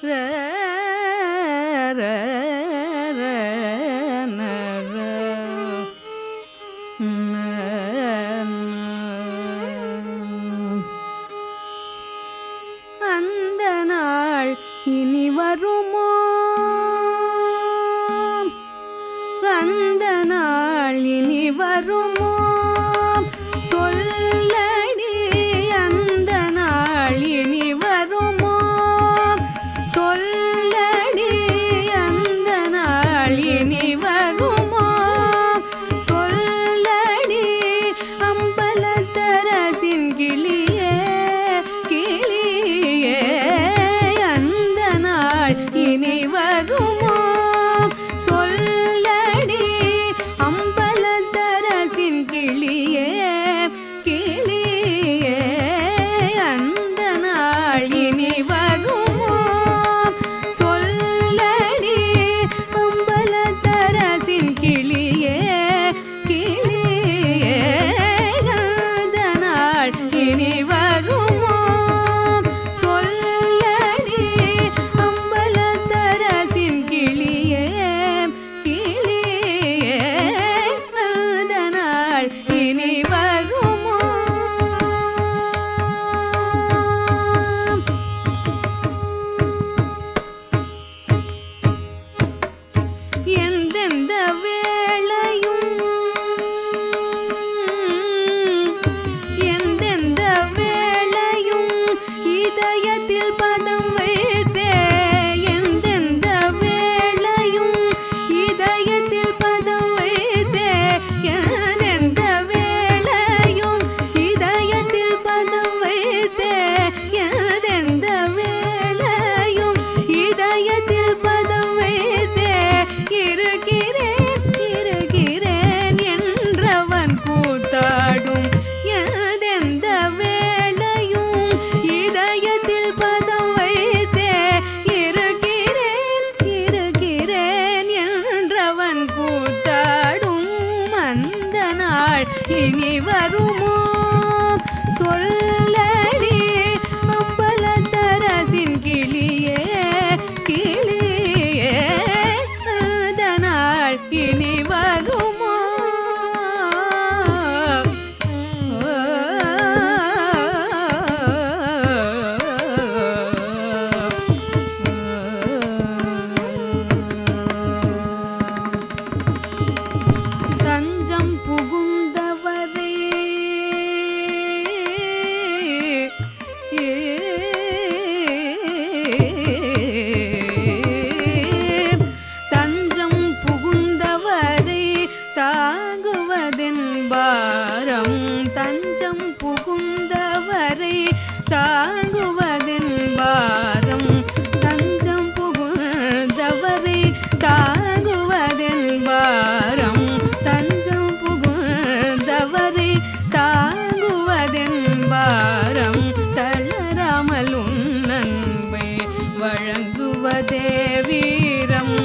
அந்த நாள் இனி வருமோ, அந்த நாள் இனி வருமோ சொல்லடி, அந்த நாள் இனி வருமோ சொல்லடி, அந்த நாள் இனி வருமோ சொல்லடி, அம்பலத்தரசின் கிளியே கிளியே, அந்த நாள் இனி வருமோ சொல்லடி, அம்பலத்தரசின் கிளியே கிளியே, அந்த நாள் இனி வருமோ சொல்லடி, அம்பலத்தரசின் கிளியே கிளியே, அந்த நாள் இனி வருமோ சொல்லடி, அம்பலத்தரசின் கிளியே கிளியே, அந்த நாள் இனி வருமோ. எந்தெந்த வேளையும் எந்தெந்த வேளையும் இதயத்தில் பதம் வைத்தே, எந்தெந்த வேளையும் இதயத்தில் பதம் வைத்தே, எந்தெந்த வேளையும் இதயத்தில் பதம் வைத்தே, எந்தெந்த வேளையும் இதயத்தில் பதம் வைத்தே, இருக்கிறேன் இருக்கிறேன் என்றவன் கூத்தாடும், எந்தெந்த வேளையும் இதயத்தில் பதம் வைத்தே, இருக்கிறேன் இருக்கிறேன் என்றவன் கூத்தாடும், அந்த நாள் இனி வருமோ சொல்லடி, அம்பலத்தரசின் கிளியே கிளியே, அந்த நாள் இனி வருமோ. தஞ்சம் புகுந்தவரே தஞ்சம் புகுந்தவரை தாங்குவதென் பாரம், தஞ்சம் புகுந்தவரை தாங்குவதென் பாரம், தஞ்சம் புகுந்தவரை தாங்குவதென் பாரம், தஞ்சம் புகுந்தவரை தாங்குவதென் பாரம், தளராமல் உன் அன்பை வழங்குவதே வீரம்,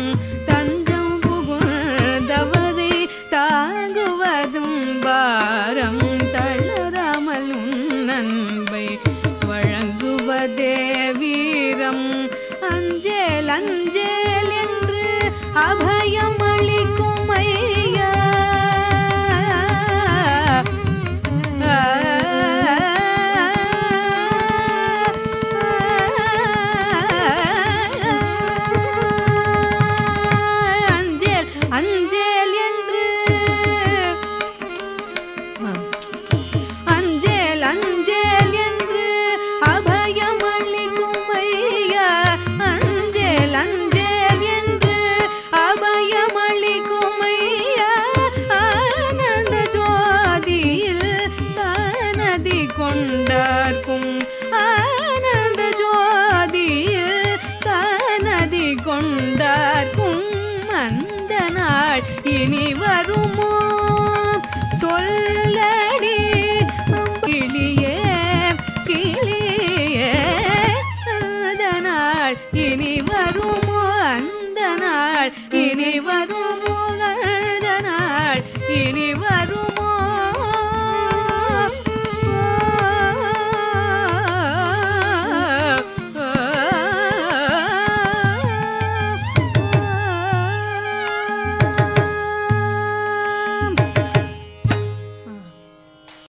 தஞ்சம் புகுந்தவரை தாங்குவதும் பாரம், தளராமல் உன் அன்பை வழங்குவதே வீரம், அஞ்சேல் அஞ்சேல் என்று அபயம் அளிக்கும் ஐயா, அஞ்சேல் அஞ்சேல் என்று அஞ்சேல் அஞ்சேல் என்று அபயம் அளிக்கும் ஐயா, அஞ்சேல் அஞ்சேல் என்று அபயம் அளிக்கும் ஐயா, ஆனந்த ஜோதியில் தானதி கொண்டார்க்கும், ஆனந்த ஜோதியில் தானதி கொண்டார்க்கும், அந்த நாள் இனி வருமோ சொல்லடி, கிளியே கிளியே, அந்த நாள் இனி வருமோ, அந்த நாள் இனி